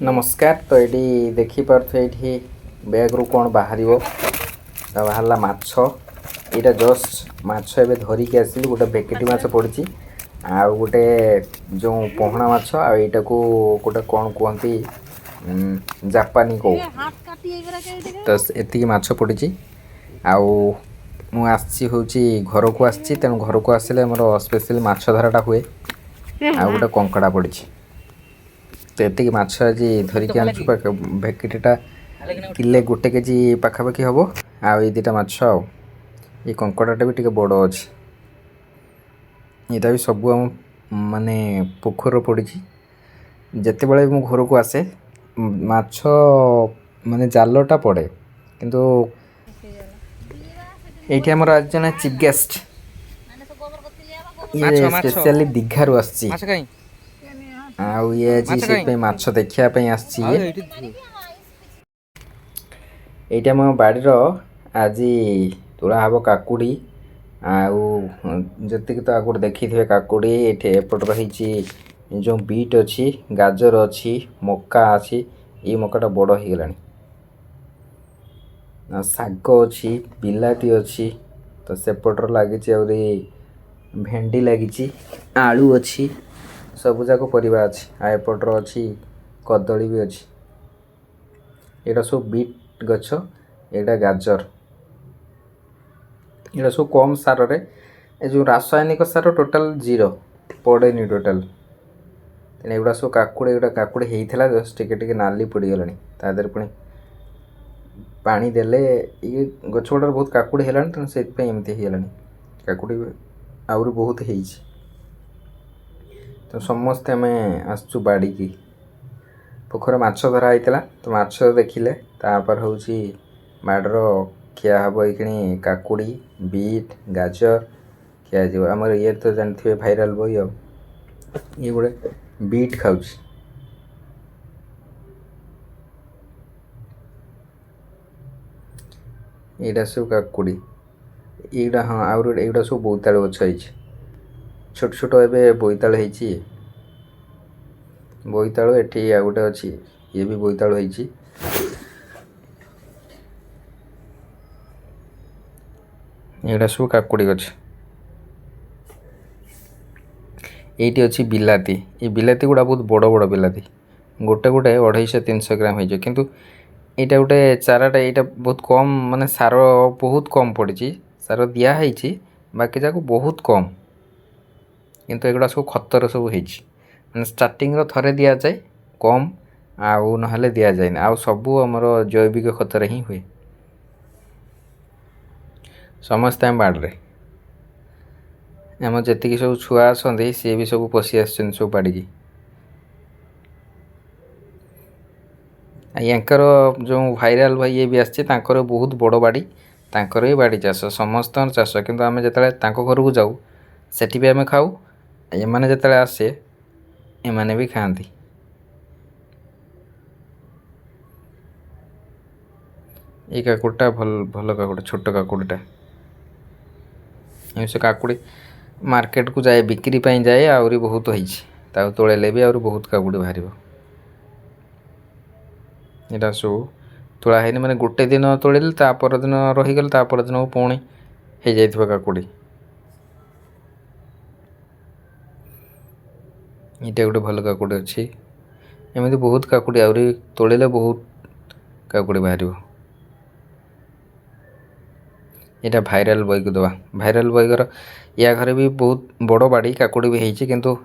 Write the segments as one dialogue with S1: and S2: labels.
S1: नमस्कार। तो ये देखिपे ये बैग रु कौन बाहर बाहरला माछ यहाँ जस्ट माछ ए धरिकी आसली गोटे भेकेटी माछ पड़ी आउ गोटे जो पहना माछ आईटा को गोटे कौन कहती जापानी कौ तो एति माछ पड़ी आउ मुझे हूँ घर को आसी तेणु घर को आसिले मोर स्पेशल माछ धराटा हुए आउ गोटे कंकड़ा पड़ी तो ये माछ आज धरिकी आनु भेकेटा किले गोटे केजी पाखापाखि हम आई दुटा माछ ये कंकड़ाटा भी टे बड़ अच्छे यहाँ भी सब माने पोखर पड़ी जिते बड़े मो घर को आसे माछ माने जालटा पड़े किंतु ये आम आज जन चीफ गेस्ट ये स्पेशली दीघारू आसी आउ ये जी माछ देखापी आईटा मो बाड़ीर आज तोड़ा हम काकुड़ी आती तो आगे देखी थे काकुड़ी एपट रही जो बीट अच्छी गाजर अच्छी मक्का अच्छी ये मक्काटा बड़ हो गला शाग अच्छी बिलाती अच्छी तो सेपटर लगी भेंडी लगी आलू अच्छी सब जाक परिवा अच्छी आएपटर अच्छी कदली भी अच्छी यहाँ सब बीट गछ यहाँ गाजर यहाँ सब कम सार रे जो रासायनिक सार टोटाल जीरो पड़ेनि टोटाल तेना एगुड़ा सब काकुड़ी गोटे काकुड़ी होता जस्ट टिके नाली पड़गला तादर पुणी पानी देले ये गछ गुड़ार बहुत काकुड़ी है तेणु से एमती होगा काकुड़ी आहरी बहुत हो तो समस्ते आम आसचु बाड़ी की पोखर माछ धरा होता तो माछ देखिले तापर हूँ बाड़र खिया हम ये काकुड़ी बीट गाजर खिया आमर ये तो जानते हैं भाइराल बॉय ये गोटे बीट खाऊ यहाँ सब काकुड़ी यहाँ हाँ आउ यहाँ सब बोईतालु गछ छोट छोट एवं बोईतालु होती बोईतालु एटी आ गोटे अच्छी ये भी बोईतालु होती यहाँ सब काकुड़ी गछ ये अच्छी बिलाती ये बिलाती गुड़ा बहुत बड़ बड़ बिलाती गोटे गोटे 250-300 ग्राम हो किंतु यहाँ गोटे चाराटा यहाँ बहुत कम माने सार बहुत कम पड़ी सार दिखाई बाकी जाक बहुत कम किंतु एगुड़ा सब खतर सब हो स्टार्टिंग थे दि जाए कम आउ ना दि जाए आउ सबू आमर जैविक खतर ही हुए समस्ते आम बाड़े आम जी सब छुआ आसती सी भी सब पशि आस सब बाड़ी यांकर जो भाइराल भाई ये भी आसर बहुत बड़ बाड़ी तांकर भी बाड़ी चाष समस्त चाष किंतु आम जो घर को जाऊ सेठी भी आम खाऊ एमाने जिते आसे एमाने भी खाती ये काकुड़टा भल भल काकुड़ छोट काकुड़टा से काकुड़ी मार्केट को जाए बिक्री पाई जाए आहरी बहुत होता तोड़े भी आहरी बहुत काकुड़ी बाहर यहाँ सब तोड़ा है मैंने गोटे दिन तोड़े तापर दिन रहीगले तापर दिन पुणी हो जाइए काकुड़ी ये गोटे भल काकुड़ी अच्छी एमती बहुत काकुड़ी आहरी तोड़े बहुत काकुड़ी बाहर यहाँ भाइराल बॉय को दवा भाइराल बॉयर या घर भी बहुत बड़ बाड़ी काकुड़ी भी होती किंतु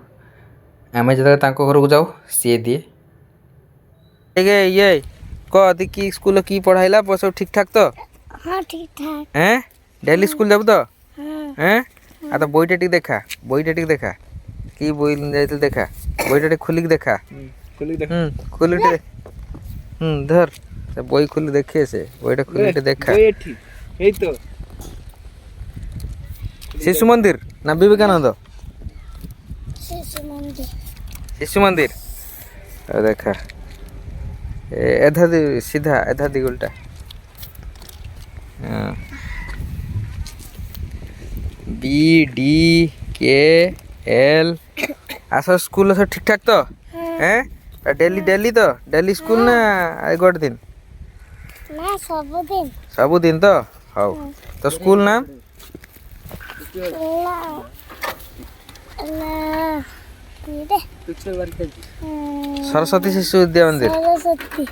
S1: आम जो घर को जाऊ सी दिए ये कह कि स्कूल की पढ़ाइला सब ठीक ठाक तो
S2: हाँ ठीक ठाक
S1: हैं डेली स्कूल जाब तो हैं आ तो बईटा टी देखा बईटा टी देखा कि बई जाइए देखा बईटा टी खोलिक देखा खोल धर से बई खोली देखे से बईटा खोली देखा शिशु मंदिर ना विवेकानंद शिशु मंदिर देखा एधा सीधा एधा दी उल्टा BDKL आस स्कूल सब ठीक ठाक तो हैं डेली डेली तो डेली स्कूल ना गोटे दिन
S2: ନା ସବୁଦିନ
S1: सब दिन तो हौ तो स्कूल नाम
S2: ଲା ଲା କିରେ
S1: सरस्वती शिशु विद्या मंदिर
S2: ସରସ୍ୱତୀ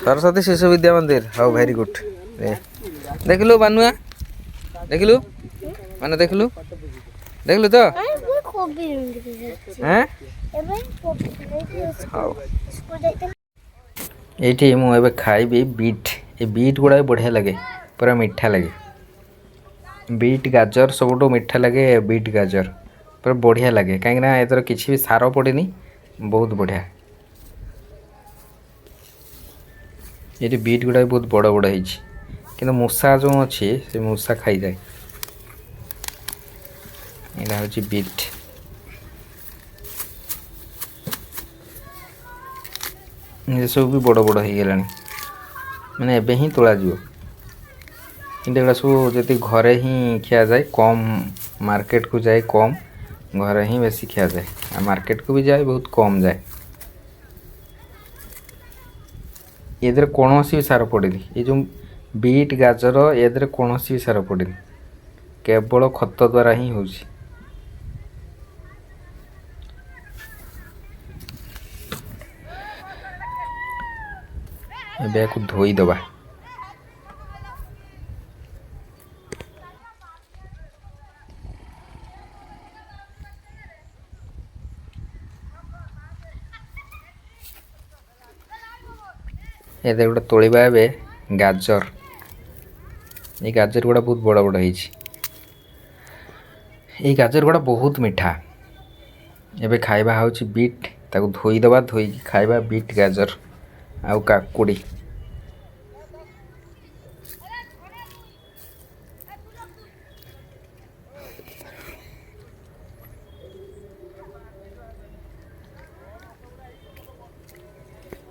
S1: सरस्वती शिशु विद्या मंदिर हौ वेरी गुड देखलु बानुआ देखलु माने देखलु देखलु तो
S2: ମୁଁ କୋବି ରଙ୍ଗିବି
S1: हैं
S2: ଏବେ କୋବି
S1: हौ
S2: ସ୍କୁଲ ଯାଇଥିଲି
S1: ଏଇଠି ମୁଁ ଏବେ ଖାଇବି ବିଟ୍ ଏ ବିଟ୍ ଗୁଡ଼ା ବଢ଼ିଆ ଲାଗେ ପୁରା ମିଠା ଲାଗେ ବିଟ୍ ଗାଜର ସବୁଠୁ ମିଠା ଲାଗେ ବିଟ୍ ଗାଜର ପୁରା ବଢ଼ିଆ ଲାଗେ କାହିଁକିନା ଏଥର କିଛି ବି ସାର ପଡ଼ିନି ବହୁତ ବଢ଼ିଆ ଏଠି ବିଟ୍ ଗୁଡ଼ା ବହୁତ ବଡ଼ ବଡ଼ ହେଇଛି କିନ୍ତୁ ମୂଷା ଯେଉଁ ଅଛି ସେ ମୂଷା ଖାଇଯାଏ ଏଇଟା ହେଉଛି ବିଟ୍ ଏସବୁ ବି ବଡ଼ ବଡ଼ ହେଇଗଲାଣି ମାନେ ଏବେ ହିଁ ତୋଳାଯିବ କିନ୍ତୁ ଏଗୁଡ଼ା ସବୁ ଯଦି ଘରେ ହିଁ ଖିଆଯାଏ କମ୍ ମାର୍କେଟକୁ ଯାଏ କମ୍ ଘରେ ହିଁ ବେଶୀ ଖିଆଯାଏ ଆଉ ମାର୍କେଟକୁ ବି ଯାଏ ବହୁତ କମ୍ ଯାଏ ଏଥିରେ କୌଣସି ବି ସାର ପଡ଼େନି ଏ ଯେଉଁ ବିଟ୍ ଗାଜର ଏଥିରେ କୌଣସି ବି ସାର ପଡ଼େନି କେବଳ ଖତ ଦ୍ୱାରା ହିଁ ହେଉଛି ଏବେ ୟାକୁ ଧୋଇଦେବା ଏଥିରେ ଗୋଟେ ତୋଳିବା ଏବେ ଗାଜର এই ଗାଜର ଗୁଡ଼ା ବହୁତ ବଡ଼ ବଡ଼ ହେଇଛି এই ଗାଜର ଗୁଡ଼ା ବହୁତ ମିଠା ଏବେ ଖାଇବା ହେଉଛି ବିଟ୍ ତାକୁ ଧୋଇଦେବା ଧୋଇକି ଖାଇବା ବିଟ୍ ଗାଜର ଆଉ କାକୁଡ଼ି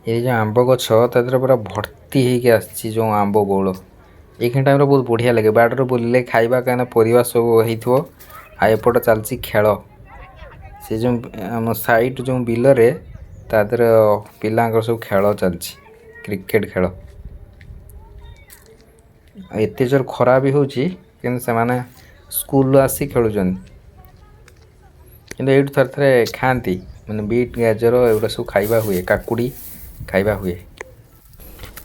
S1: ये जो आंब गछ तादेह पूरा भर्ती होगी आसी जो आंब बौल ये टाइम बहुत बढ़िया लगे बाड़े बुलिले खाइबा कहीं परिवा सब हो एपट चलती खेल से जो आम साइड जो बिलरे तादेह पिला सब खेल चलती क्रिकेट खेल एत जोर खरा भी हो स्कूल आसी खेलुन कि ये थे थे खाती मैंने बीट गाजर एगुड़ा सब खाइबा हुए काकुड़ी खाइबा हुए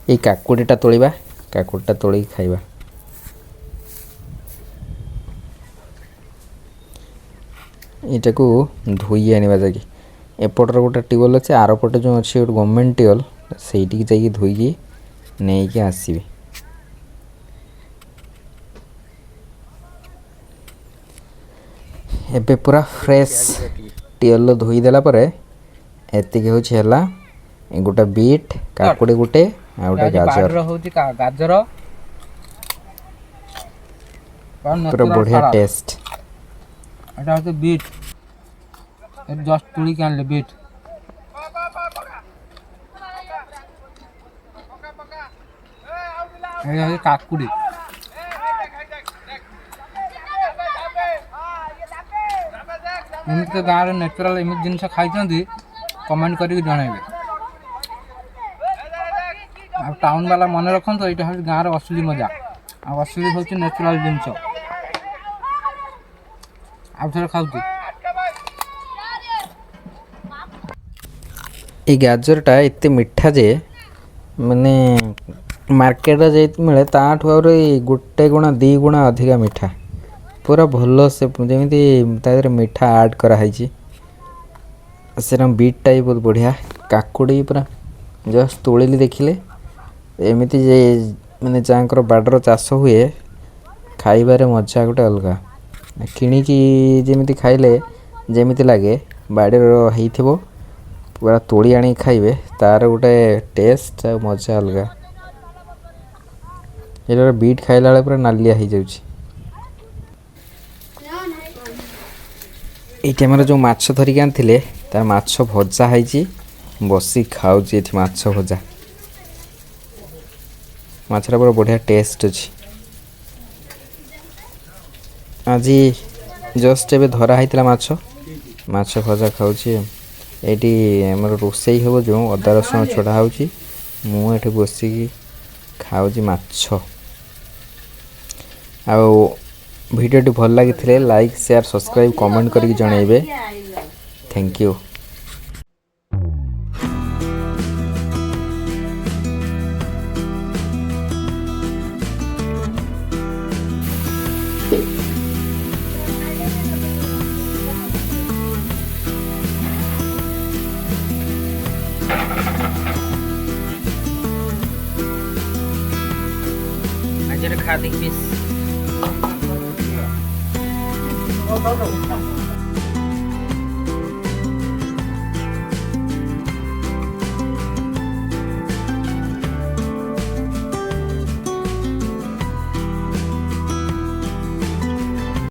S1: ये काकुड़ीटा तोलिबा काकुड़ीटा तोली खाइबा यहाँ को धोई आने जाकि एपटर गोटे ट्यूबवेल अच्छे आर पटे जो अच्छे गोटे गवर्नमेंट ट्यूबवेल से जाकि धोई नहीं कि आसबे एबे पूरा फ्रेश ट्यूबवेल धोईदेला एति हूँ गोटे बीट काकुड़ी गोटे गोटे गाजर
S3: गाजर
S1: पूरा बढ़िया टेस्ट
S3: এটা হচ্ছে বিট এর জাস্ট তুলি কি আনলে বিট এটা হচ্ছে কাকুড়ি ଏମିତି ଗାଁରେ ନ୍ୟାଚୁରାଲ୍ ଏମିତି ଜିନିଷ ଖାଇଛନ୍ତି କମେଣ୍ଟ କରିକି ଜଣାଇବେ ଆଉ ଟାଉନ୍ ବାଲା ମନେ ରଖନ୍ତୁ ଏଇଟା ହେଉଛି ଗାଁର ଅସଲି ମଜା ଆଉ ଅସଲି ହେଉଛି ନ୍ୟାଚୁରାଲ୍ ଜିନିଷ ଆଉ ଥରେ ଖାଉଛି
S1: ये गाजरटा एते मिठा जे माने मार्केट जे मिले ताठू और गोटे गुणा 2 गुणा अधिका मिठा पूरा भल से जमी तादेह मिठा ऐड कराई से बीटा भी बहुत बढ़िया काकुड़ी पूरा जस्ट तोड़िली देखिले एमती जे मैंने जहाँ बाडर चाष हुए खाइबार मजा गोटे अलग किणिकी जमी खाइले जमी लगे बाड़ी हो पूरा तोड़ी आनी खाइबे तार गोटे टेस्ट मजा अलग ये बीट खाइला बेले पूरा नालिया हो जाउछि ये आम जो माछ धरिक आनी तार माछ भजा है बसी खाऊँ ये माछ भजा माछरा पूरा बढ़िया टेस्ट अच्छी आज जस्ट ए धरा होता माछ माछ भजा खाऊँ ଏଇଠି ଆମର ରୋଷେଇ ହେବ ଯେଉଁ ଅଦା ରସୁଣ ଛଡ଼ା ହେଉଛି ମୁଁ ଏଠି ବସିକି ଖାଉଛି ମାଛ। ଆଉ ଭିଡ଼ିଓଟି ଭଲ ଲାଗିଥିଲେ ଲାଇକ୍ ସେୟାର ସବସ୍କ୍ରାଇବ୍ କମେଣ୍ଟ କରିକି ଜଣାଇବେ। Thank you.
S3: ଆଜିରେ ଖା ଦେଖି